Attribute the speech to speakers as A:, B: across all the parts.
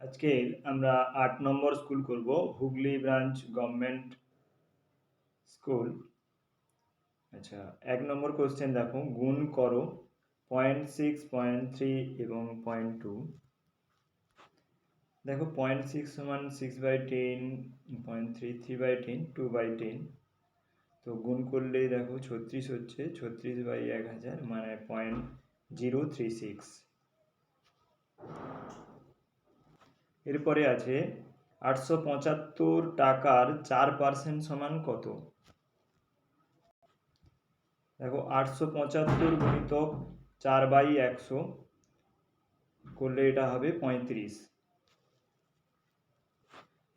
A: আজকে আমরা ৮ নম্বর স্কুল করব, হুগলি ব্রাঞ্চ গভর্নমেন্ট স্কুল। আচ্ছা, ১ নম্বর কোশ্চেন দেখো, গুণ করো 0.6, 0.3 এবং 0.2। দেখো 0.6 সমান 6/10, 0.3 3/10, 2/10। তো গুণ করলে দেখো 36 হচ্ছে, 36/1000 মানে 0.036। এরপরে আছে ৮৭৫ টাকার 4% সমান কত? দেখো 875 গুণিতক 4/100 করলে এটা হবে 35।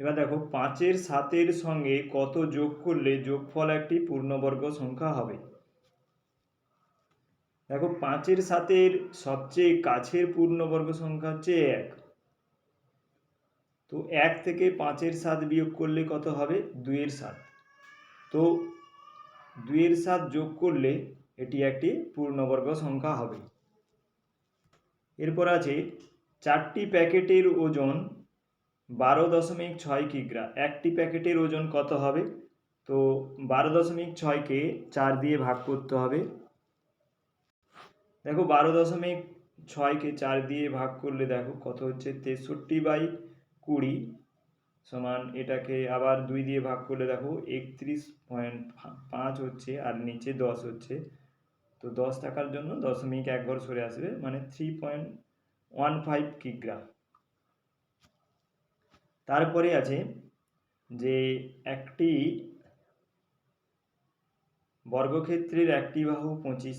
A: এবার দেখো 5-এর 7-এর সঙ্গে কত যোগ করলে যোগফল একটি পূর্ণবর্গ সংখ্যা হবে? দেখো 5-এর 7-এর সবচেয়ে কাছের পূর্ণবর্গ সংখ্যা হচ্ছে 1। তো 1 থেকে 5-এর 7 বিয়োগ করলে কত হবে? 2-এর 7। তো 2-এর 7 যোগ করলে এটি একটি পূর্ণবর্গ সংখ্যা হবে। এরপর আছে 4টি প্যাকেটের ওজন 12.6 কিগ্রা। একটি প্যাকেটের ওজন কত হবে? তো 12.6কে 4 দিয়ে ভাগ করতে হবে। দেখো 12.6কে 4 দিয়ে ভাগ করলে দেখো কত হচ্ছে, 63/20 সমান, এটাকে আবার 2 দিয়ে ভাগ করলে দেখো 31.5 হচ্ছে, আর নিচে 10 হচ্ছে। তো 10 থাকার জন্য দশমিক 1 ঘর সরে আসবে, মানে 3.15 কিগ্রা। তারপরে আছে যে একটি বর্গক্ষেত্রের একটি বাহু 25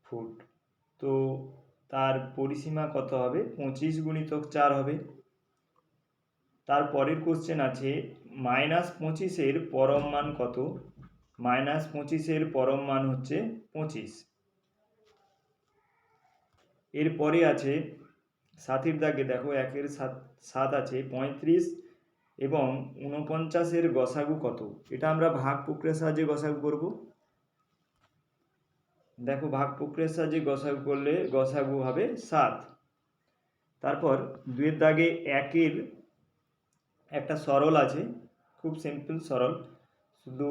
A: ফুট। তো তার পরিসীমা কত হবে? 25 গুণিতক 4 হবে। তারপরের কোশ্চেন আছে -25-এর পরম মান কত? -25-এর পরম মান হচ্ছে 25। এরপরে আছে 7-এর দাগে দেখো 1-এর 7 আছে 35 এবং 49-এর গসাগু কত? এটা আমরা ভাগ প্রক্রিয়ার সাহায্যে গসাগু করব। দেখো ভাগ প্রক্রিয়ার সাহায্যে গসাগু করলে গসাগু হবে 7। তারপর 2-এর দাগে 1-এর একটা সরল আছে, খুব সিম্পল সরল, শুধু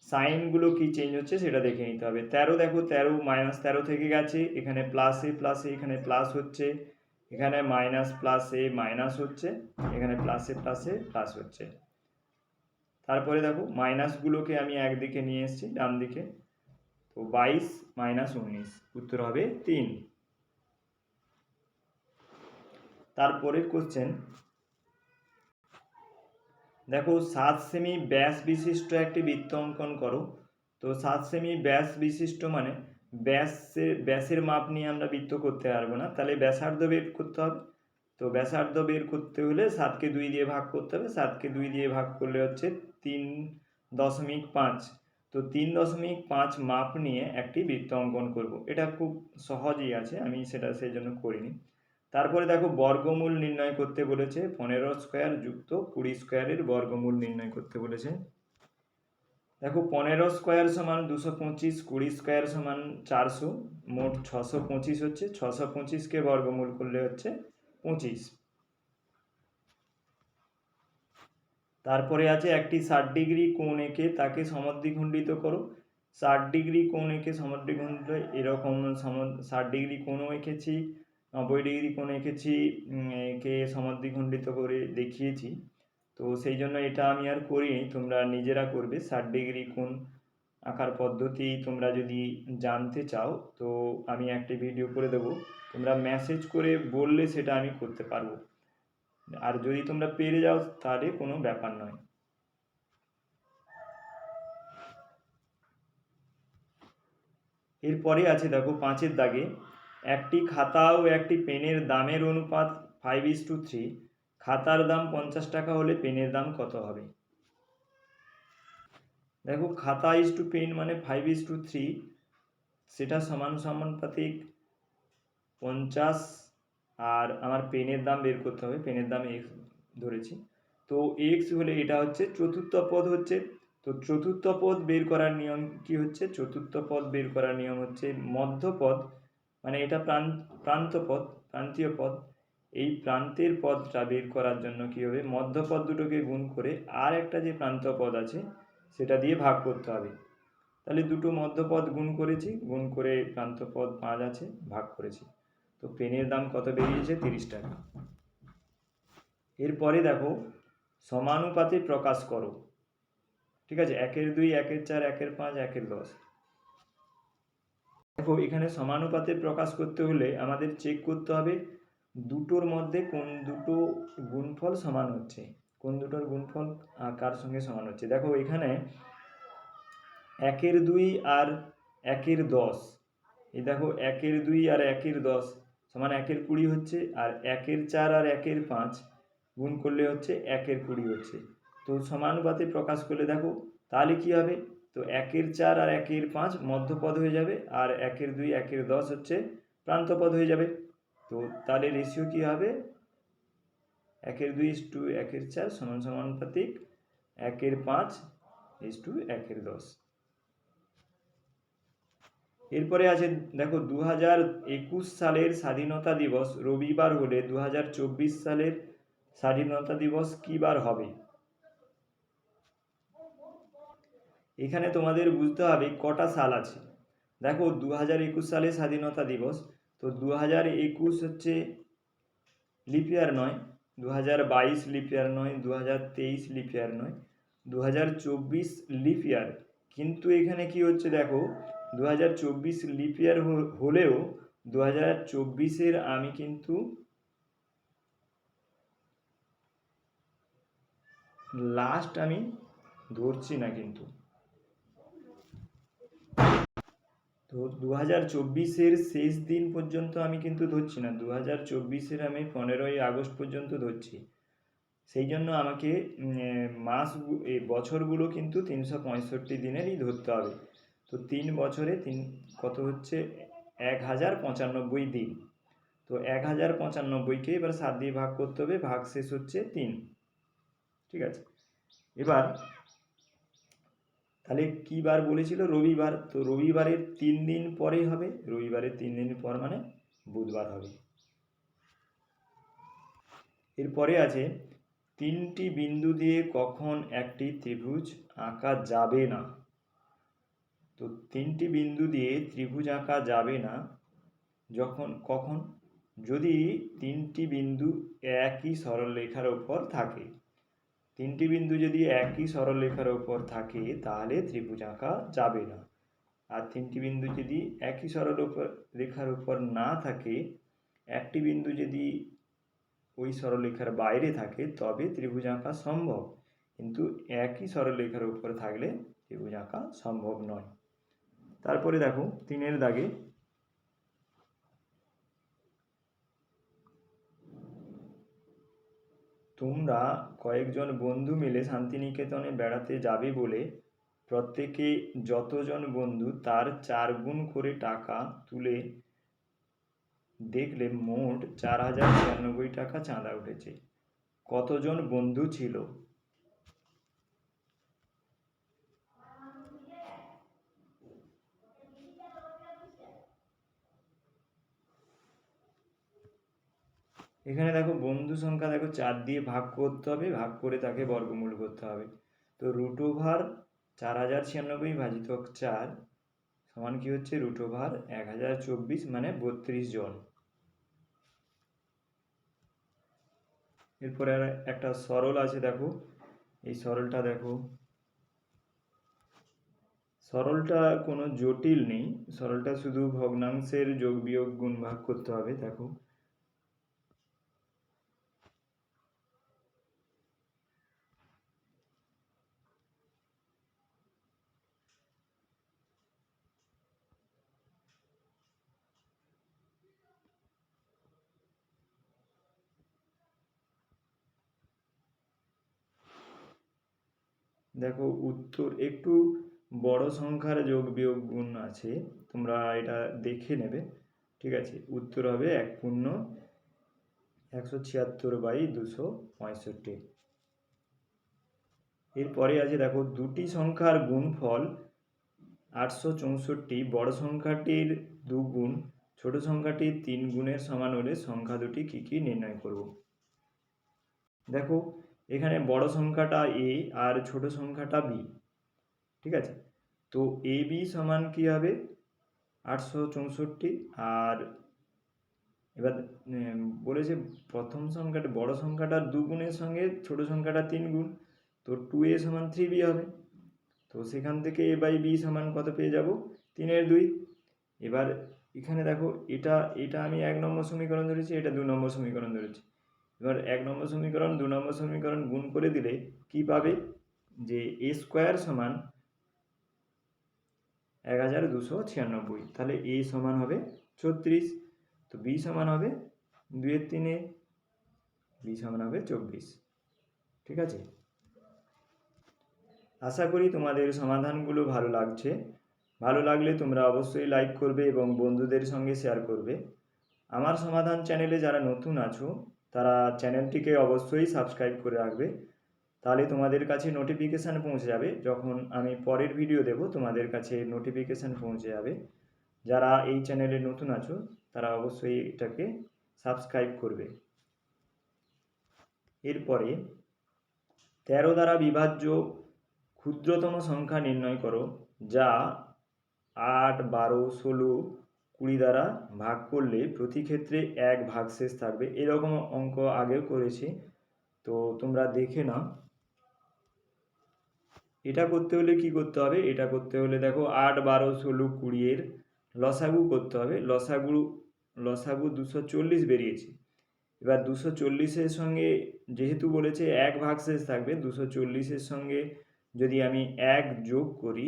A: সাইনগুলো কি চেঞ্জ হচ্ছে সেটা দেখে নিতে হবে। 13 দেখো 13 -13 থেকে গেছে, এখানে প্লাসে প্লাসে এখানে প্লাস হচ্ছে, এখানে মাইনাস প্লাসে মাইনাস হচ্ছে, এখানে প্লাসে প্লাসে প্লাস হচ্ছে। তারপরে দেখো মাইনাসগুলোকে আমি একদিকে নিয়ে এসেছি ডান দিকে, তো 22 - 19, উত্তর হবে 3। তারপরের কোশ্চেন দেখো 7 সেমি ব্যাস বিশিষ্ট একটি বৃত্ত অঙ্কন করো। তো 7 সেমি ব্যাস বিশিষ্ট মানে ব্যাসের মাপ নিয়ে আমরা বৃত্ত করতে পারবো না, তাহলে ব্যাসার্ধ বের করতে হবে। তো ব্যাসার্ধ বের করতে হলে 7কে 2 দিয়ে ভাগ করতে হবে। 7কে 2 দিয়ে ভাগ করলে হচ্ছে 3.5। তো 3.5 মাপ নিয়ে একটি বৃত্ত অঙ্কন করব। এটা খুব সহজই আছে, আমি সেটা সেই জন্য করিনি। তারপরে দেখো বর্গমূল নির্ণয় করতে বলেছে, 15 স্কোয়ার যুক্ত 20 স্কোয়ারের বর্গমূল নির্ণয় করতে বলেছে। দেখো 15 স্কোয়ার সমান 225, 20 স্কোয়ার সমান 400, মোট 625 হচ্ছে। 625কে বর্গমূল করলে হচ্ছে 25। তারপরে আছে একটি 60 ডিগ্রি কোণ এঁকে তাকে সমদ্বিখণ্ডিত করো। 60 ডিগ্রি কোণ এঁকে সমদ্বিখণ্ডিত, এরকম 60 ডিগ্রি কোণও এঁকেছি, 90 ডিগ্রি কোণ এঁকেছি, একে সমদ্বিখণ্ডিত করে দেখিয়েছি। তো সেই জন্য এটা আমি আর করিনি, তোমরা নিজেরা করবে। 60 ডিগ্রি কোণ আঁকার পদ্ধতি তোমরা যদি জানতে চাও তো আমি একটি ভিডিও করে দেবো, তোমরা মেসেজ করে বললে সেটা আমি করতে পারবো। আর যদি তোমরা পেরে যাও তাহলে কোনো ব্যাপার নয়। এরপরে আছে দেখো 5-এর দাগে একটি খাতা ও একটি পেনের দামের অনুপাত 5:3। খাতার দাম 50 টাকা হলে পেনের দাম কত হবে? দেখো খাতা ইস টু পেন মানে 5:3, সেটা সমানুপাতিক 50, আর আমার পেনের দাম বের করতে হবে, পেনের দাম x ধরেছি। তো x হলে এটা হচ্ছে চতুর্থ পদ হচ্ছে। তো চতুর্থ পদ বের করার নিয়ম কি হচ্ছে? চতুর্থ পদ বের করার নিয়ম হচ্ছে মধ্যপদ, মানে এটা প্রান্তীয় পদ, এই প্রান্তের পদটা বের করার জন্য কী হবে, মধ্যপদ দুটোকে গুণ করে আর একটা যে প্রান্ত পদ আছে সেটা দিয়ে ভাগ করতে হবে। তাহলে দুটো মধ্যপদ গুণ করেছি, গুণ করে প্রান্তপদ 5 আছে, ভাগ করেছি। তো পেনের দাম কত বেরিয়েছে, 30 টাকা। এরপরে দেখো সমানুপাতে প্রকাশ করো। ঠিক আছে, 1/2, 1/4, 1/5, 1/10। দেখো এখানে সমানুপাতে প্রকাশ করতে হলে আমাদের চেক করতে হবে দুটোর মধ্যে কোন দুটো গুণফল সমান হচ্ছে, কোন দুটোর গুণফল কার সঙ্গে সমান হচ্ছে। দেখো এখানে 1/2 আর 1/10, এই দেখো 1/2 আর 1/10 সমান 1/20 হচ্ছে, আর 1/4 আর 1/5 গুণ করলে হচ্ছে 1/20 হচ্ছে। তো সমানুপাতে প্রকাশ করলে দেখো তাহলে কি হবে, তো 1/4 আর 1/5 মধ্যপদ হয়ে যাবে, আর 1/2 1/10 হচ্ছে প্রান্তপদ হয়ে যাবে। তো তাহলে রেশিও কি হবে, 1/2 = 1/4 সমানুপাতিক 1/5 1/10। এরপরে আছে দেখো 2021 সালের স্বাধীনতা দিবস রবিবার হলে 2024 সালের স্বাধীনতা দিবস কী বার হবে। এখানে তোমাদের বুঝতে হবে কটা সাল আছে। দেখো 2021 সালে স্বাধীনতা দিবস, তো 2021 হচ্ছে লিপ ইয়ার নয়, 2022 লিপ ইয়ার নয়, 2023 লিপ ইয়ার নয়, 2024 লিপ ইয়ার। কিন্তু এখানে কি হচ্ছে দেখো 2024 লিপ ইয়ার হলেও 2024-এর আমি কিন্তু লাস্ট আমি ধরছি না, কিন্তু তো 2024-এর শেষ দিন পর্যন্ত আমি কিন্তু ধরছি না, 2024-এর আমি 15ই আগস্ট পর্যন্ত ধরছি। সেই জন্য আমাকে এই বছরগুলো কিন্তু 365 দিনেরই ধরতে হবে। তো 3 বছরে কত হচ্ছে 1095 দিন। তো 1095কে এবার 7 দিয়ে ভাগ করতে হবে, ভাগ শেষ হচ্ছে 3। ঠিক আছে, এবার তাহলে কী বার বলেছিল, রবিবার। তো রবিবারের 3 দিন পরেই হবে, রবিবারের 3 দিন পর মানে বুধবার হবে। এরপরে আছে 3টি বিন্দু দিয়ে কখন একটি ত্রিভুজ আঁকা যাবে না। তো 3টি বিন্দু দিয়ে ত্রিভুজ আঁকা যাবে না কখন, যদি 3টি বিন্দু একই সরলরেখার উপর থাকে। 3টি বিন্দু যদি একই সরলরেখার উপর থাকে তাহলে ত্রিভুজ আঁকা যাবে না। আর 3টি বিন্দু যদি একই সরলরেখার উপর না থাকে, একটি বিন্দু যদি ওই সরলরেখার বাইরে থাকে তবে ত্রিভুজ আঁকা সম্ভব, কিন্তু একই সরলরেখার উপর থাকলে ত্রিভুজ আঁকা সম্ভব নয়। তারপরে দেখো 3-এর দাগে তোমরা কয়েকজন বন্ধু মিলে শান্তিনিকেতনে বেড়াতে যাবে বলে প্রত্যেকে যতজন বন্ধু তার 4 গুণ করে টাকা তুলে দেখলে মোট 4096 টাকা চাঁদা উঠেছে। কতজন বন্ধু ছিল। এখানে দেখো বন্ধু সংখ্যা দেখো 4 দিয়ে ভাগ করতে হবে, ভাগ করে তাকে বর্গমূল করতে হবে। তো √4 4096 ভাজিত 4 সমান কি হচ্ছে √4 1024 মানে 32 জন। এরপরে আর একটা সরল আছে, দেখো এই সরলটা দেখো, সরলটা কোনো জটিল নেই, সরলটা শুধু ভগ্নাংশের যোগ বিয়োগ গুণ ভাগ করতে হবে। দেখো দেখো উত্তর একটু বড় সংখ্যার যোগ বিয়োগ গুণ আছে, তোমরা এটা দেখে নেবে। ঠিক আছে, উত্তর হবে 1/176/265। এরপরে আছে দেখো দুটি সংখ্যার গুণফল 864, বড় সংখ্যাটির 2 গুণ ছোট সংখ্যাটি 3 গুণের সমান হলে সংখ্যা দুটি কী কী নির্ণয় করব। দেখো এখানে বড় সংখ্যাটা a আর ছোট সংখ্যাটা b, ঠিক আছে। তো এ বি সমান কী হবে 864, আর এবার বলেছে প্রথম সংখ্যাটা বড় সংখ্যাটার 2 গুণের সঙ্গে ছোট সংখ্যাটা 3 গুণ, তো 2a সমান 3b হবে। তো সেখান থেকে a বাই b সমান কত পেয়ে যাব 3-এর 2। এবার এখানে দেখো এটা এটা আমি 1 নম্বর সমীকরণ ধরেছি, এটা 2 নম্বর সমীকরণ ধরেছি। এবার 1 নম্বর সমীকরণ 2 নম্বর সমীকরণ গুণ করে দিলে কি পাবে যে a স্কোয়ার সমান 1296, তাহলে a সমান হবে 36, তো b সমান হবে 2-এর 3, b সমান হবে 24, ঠিক আছে। আশা করি তোমাদের সমাধানগুলো ভালো লাগছে। ভালো লাগলে তোমরা অবশ্যই লাইক করবে এবং বন্ধুদের সঙ্গে শেয়ার করবে। আমার সমাধান চ্যানেলে যারা নতুন আছো তারা চ্যানেলটিকে অবশ্যই সাবস্ক্রাইব করে রাখবে, তাহলে তোমাদের কাছে নোটিফিকেশান পৌঁছে যাবে। যখন আমি পরের ভিডিও দেব তোমাদের কাছে নোটিফিকেশান পৌঁছে যাবে। যারা এই চ্যানেলে নতুন আছো তারা অবশ্যই এটাকে সাবস্ক্রাইব করবে। এরপরে 13 দ্বারা বিভাজ্য ক্ষুদ্রতম সংখ্যা নির্ণয় করো যা 8, 12, 16, 20 দ্বারা ভাগ করলে প্রতি ক্ষেত্রে 1 ভাগশেষ থাকবে। এরকম অঙ্ক আগেও করেছি, তো তোমরা দেখে নাও। এটা করতে হলে কি করতে হবে, এটা করতে হলে দেখো 8, 12, 16, 20 এর লসাগু করতে হবে। লসাগু 240 বেরিয়েছে। এবার 240-এর সঙ্গে যেহেতু বলেছে 1 ভাগশেষ থাকবে, 240-এর সঙ্গে যদি আমি 1 যোগ করি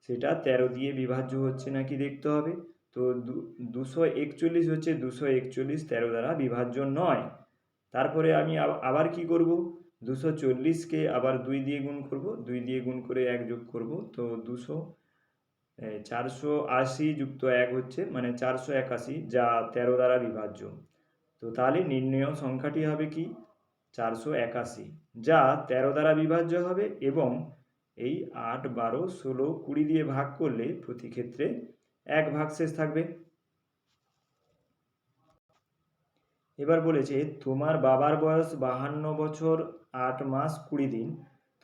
A: সেটা 13 দিয়ে বিভাজ্য হচ্ছে নাকি দেখতে হবে। তো 241 হচ্ছে 241 13 দ্বারা বিভাজ্য নয়। তারপরে আমি আবার কি করব, 240-কে আবার 2 দিয়ে গুণ করব, 2 দিয়ে গুণ করে 1 যোগ করব, তো 480 যুক্ত 1 হচ্ছে মানে 481, যা 13 দ্বারা বিভাজ্য। তো তাহলে নির্ণেয় সংখ্যাটি হবে কি 481, যা 13 দ্বারা বিভাজ্য হবে এবং এই 8, 12, 16, 20 দিয়ে ভাগ করলে প্রতি ক্ষেত্রে 1 ভাগশেষ থাকবে। এবার বলেছে তোমার বাবার বয়স 52 বছর 8 মাস 20 দিন,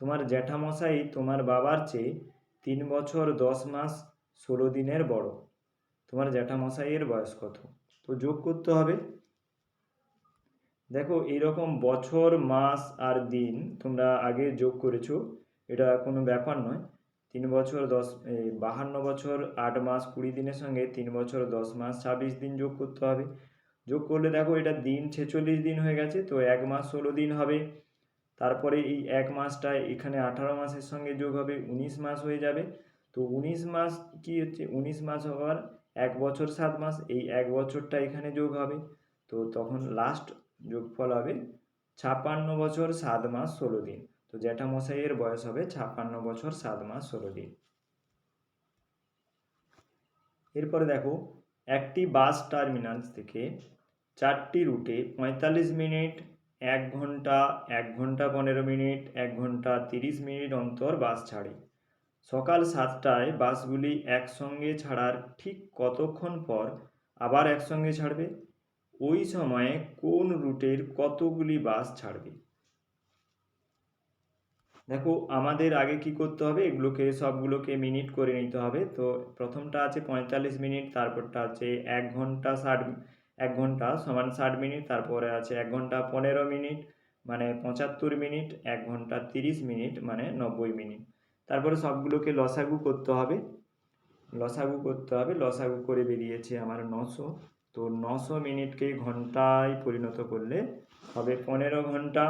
A: তোমার জ্যাঠামশাই তোমার বাবার চেয়ে 3 বছর 10 মাস 16 দিনের বড়, তোমার জ্যাঠামশাইয়ের বয়স কত। তো যোগ করতে হবে। দেখো এইরকম বছর, মাস আর দিন তোমরা আগে যোগ করেছো, এটা কোনো ব্যাপার নয়। 3 বছর 52 বছর 8 মাস 20 দিনের সঙ্গে 3 বছর 10 মাস 26 দিন যোগ করতে হবে। যোগ করলে দেখো এটা দিন 46 দিন হয়ে গেছে, তো 1 মাস 16 দিন হবে। তারপরে এই 1 মাসটা এখানে 18 মাসের সঙ্গে যোগ হবে 19 মাস হয়ে যাবে। তো 19 মাস কি হচ্ছে 19 মাস হওয়ার 1 বছর 7 মাস, এই 1 বছরটা এখানে যোগ হবে, তো তখন লাস্ট যোগফল হবে 56 বছর 7 মাস 16 দিন। তো জ্যাঠামশাইয়ের বয়স হবে 56 বছর 7 মাস 16 দিন। এরপরে দেখো একটি বাস টার্মিনাল থেকে 4টি রুটে 45 মিনিট, 1 ঘন্টা, 1 ঘন্টা 15 মিনিট, 1 ঘন্টা 30 মিনিট অন্তর বাস ছাড়ে। সকাল 7টায় বাসগুলি একসঙ্গে ছাড়ার ঠিক কতক্ষণ পর আবার একসঙ্গে ছাড়বে? ওই সময়ে কোন রুটের কতগুলি বাস ছাড়বে? দেখো আমাদের আগে কি করতে হবে, এগুলোকে সবগুলোকে মিনিট করে নিতে হবে। তো প্রথমটা আছে 45 মিনিট, তারপরটা আছে 1 ঘন্টা 1 ঘন্টা সমান 60 মিনিট, তারপরে আছে 1 ঘন্টা 15 মিনিট মানে 75 মিনিট, 1 ঘন্টা 30 মিনিট মানে 90 মিনিট। তারপরে সবগুলোকে লসাগু করতে হবে। লসাগু করে বেরিয়েছে আমার 900। তো 900 মিনিটকে ঘন্টায় পরিণত করলে হবে 15 ঘন্টা।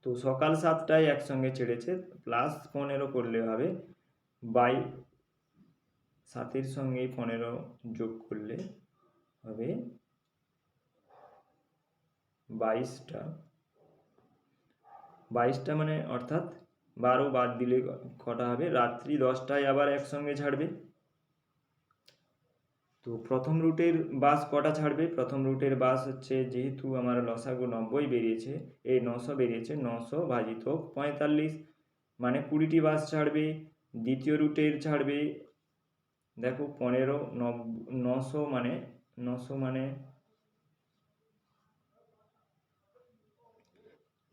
A: তো সকাল 7টায় একসঙ্গে ছেড়েছে, প্লাস 15 করলে হবে 7-এর সঙ্গে 15 যোগ করলে হবে 22টা মানে অর্থাৎ 12 বাদ দিলে কটা হবে, রাত্রি 10টায় আবার একসঙ্গে ছাড়বে। তো প্রথম রুটের বাস কটা ছাড়বে, প্রথম রুটের বাস হচ্ছে যেহেতু আমার লসাগু 90 বেরিয়েছে, এই 900 বেরিয়েছে, 900 ভাজিত 45 মানে 20টি বাস ছাড়বে। দ্বিতীয় রুটের ছাড়বে দেখো 900 মানে 900 মানে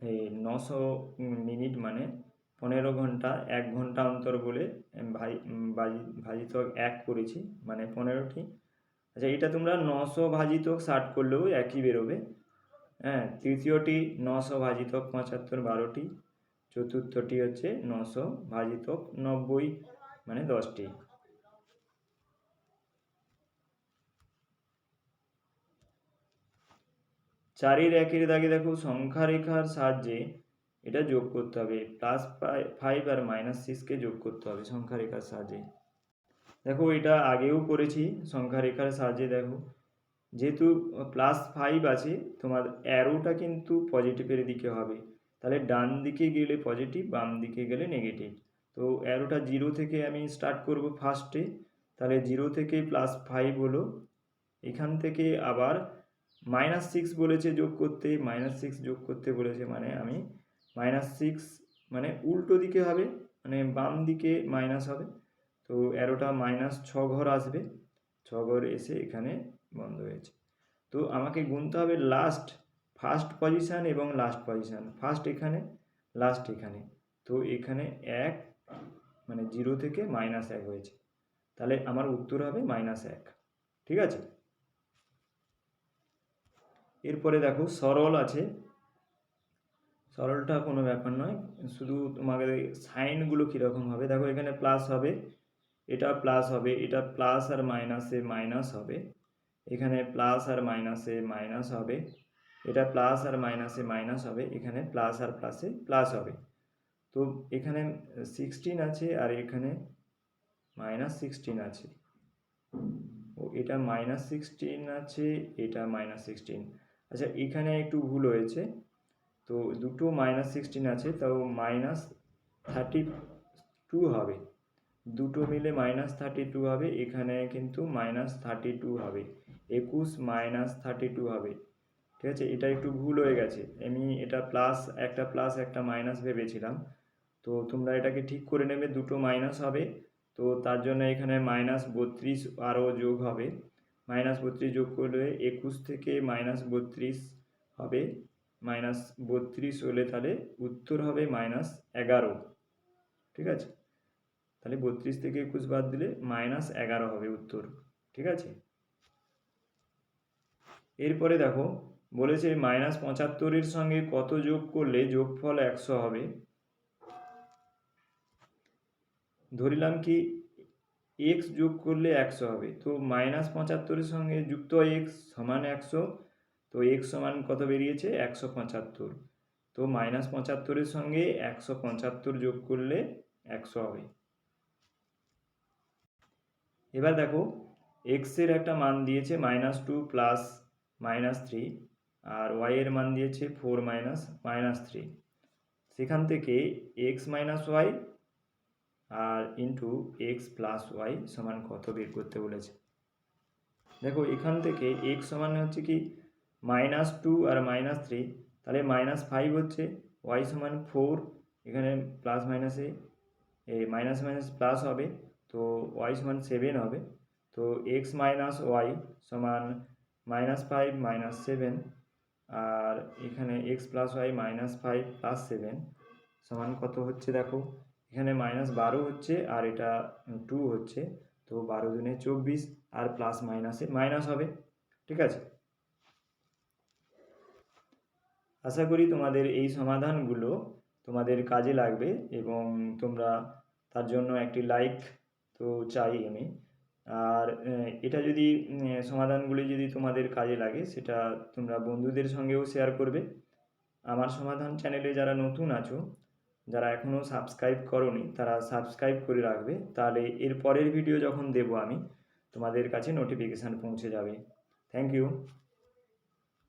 A: এই 900 মিনিট মানে 15 ঘন্টা, 1 ঘন্টা অন্তর বলে ভাজিতক 1 করেছি, মানে 15টি। আচ্ছা, এটা তোমরা 900 ভাজিতক 60 করলেও একই বেরোবে। হ্যাঁ, তৃতীয়টি 900 ভাজিতক 75 12টি, চতুর্থটি হচ্ছে 900 ভাজিতক 90 মানে 10টি। চারের একের দাগে দেখো সংখ্যা রেখার সাহায্যে এটা যোগ করতে হবে, +5 আর -6কে যোগ করতে হবে সংখ্যা রেখার সাহায্যে। দেখো এটা আগেও করেছি সংখ্যা রেখার সাহায্যে। দেখো যেহেতু +5 আছে, তোমার অ্যারোটা কিন্তু পজিটিভের দিকে হবে, তাহলে ডান দিকে গেলে পজিটিভ, বাম দিকে গেলে নেগেটিভ। তো অ্যারোটা 0 থেকে আমি স্টার্ট করব ফার্স্টে, তাহলে 0 থেকে +5 হলো, এখান থেকে আবার -6 বলেছে যোগ করতে, -6 যোগ করতে বলেছে, মানে আমি -6 মানে উল্টো দিকে হবে, মানে বাম দিকে মাইনাস হবে। তো অ্যারোটা -6 ঘর আসবে, 6 ঘর এসে এখানে বন্ধ হয়েছে। তো আমাকে গুনতে হবে ফার্স্ট পজিশান এবং লাস্ট পজিশান, ফার্স্ট এখানে, লাস্ট এখানে। তো এখানে 1 মানে 0 থেকে -1 হয়েছে, তাহলে আমার উত্তর হবে -1। ঠিক আছে। এরপরে দেখো সরল আছে, সরলটা কোনো ব্যাপার নয়, শুধু তোমাদের সাইনগুলো কীরকম হবে। দেখো এখানে প্লাস হবে, এটা প্লাস হবে, এটা প্লাস আর মাইনাসে মাইনাস হবে, এখানে প্লাস আর মাইনাসে মাইনাস হবে, এটা প্লাস আর মাইনাসে মাইনাস হবে, এখানে প্লাস আর প্লাসে প্লাস হবে। তো এখানে 16 আছে আর এখানে -16 আছে, ও এটা -16 আছে, এটা -16। আচ্ছা, এখানে একটু ভুল হয়েছে, তো দুটো -16 আছে, তাও -32 হবে, দুটো মিলে -32 হবে, এখানে কিন্তু -32 হবে, 21 -32 হবে। ঠিক আছে, এটা একটু ভুল হয়ে গেছে, আমি এটা একটা প্লাস একটা মাইনাস ভেবেছিলাম। তো তোমরা এটাকে ঠিক করে নেবে, দুটো মাইনাস হবে, তো তার জন্য এখানে -32 আরও যোগ হবে, -32 যোগ করলে 21 থেকে -32 হবে, -32 হলে তাহলে উত্তর হবে -11। ঠিক আছে, তাহলে 32 থেকে 21 বাদ দিলে -11 হবে উত্তর। ঠিক আছে। এরপরে দেখো বলেছে -75-এর সঙ্গে কত যোগ করলে যোগফল 100 হবে। ধরিলাম কি x যোগ করলে 100 হবে, তো -75-এর সঙ্গে যুক্ত x সমান 100, তো x সমান কত বেরিয়েছে 175, তো -75-এর সঙ্গে 175 যোগ করলে 100 হবে। এবার দেখো x এর একটা মান দিয়েছে -2 প্লাস -3, আর y এর মান দিয়েছে 4 -3, সেখান থেকে x - y আর ইন্টু x প্লাস ওয়াই সমান কত বের করতে বলেছে। দেখো এখান থেকে x সমান হচ্ছে কি -2 আর -3, তাহলে -5 হচ্ছে, y সমান 4, এখানে প্লাস মাইনাসে মাইনাস মাইনাস প্লাস হবে, তো y সমান 7 হবে, তো x - y সমান -5 -7, আর এখানে x প্লাস ওয়াই -5 প্লাস 7 সমান কত হচ্ছে। দেখো এখানে -12 হচ্ছে আর এটা 2 হচ্ছে, তো 12 দুনে 24, আর প্লাস মাইনাসে মাইনাস হবে। ঠিক আছে, আশা করি তোমাদের এই সমাধানগুলো তোমাদের কাজে লাগবে এবং তোমরা তার জন্য একটি লাইক তো চাই আমি। আর এটা যদি সমাধানগুলি যদি তোমাদের কাজে লাগে, সেটা তোমরা বন্ধুদের সঙ্গেও শেয়ার করবে। আমার সমাধান চ্যানেলে যারা নতুন আছো, যারা এখনও সাবস্ক্রাইব করোনি, তারা সাবস্ক্রাইব করে রাখবে, তাহলে এর পরের ভিডিও যখন দেব আমি, তোমাদের কাছে নোটিফিকেশান পৌঁছে যাবে। Thank you.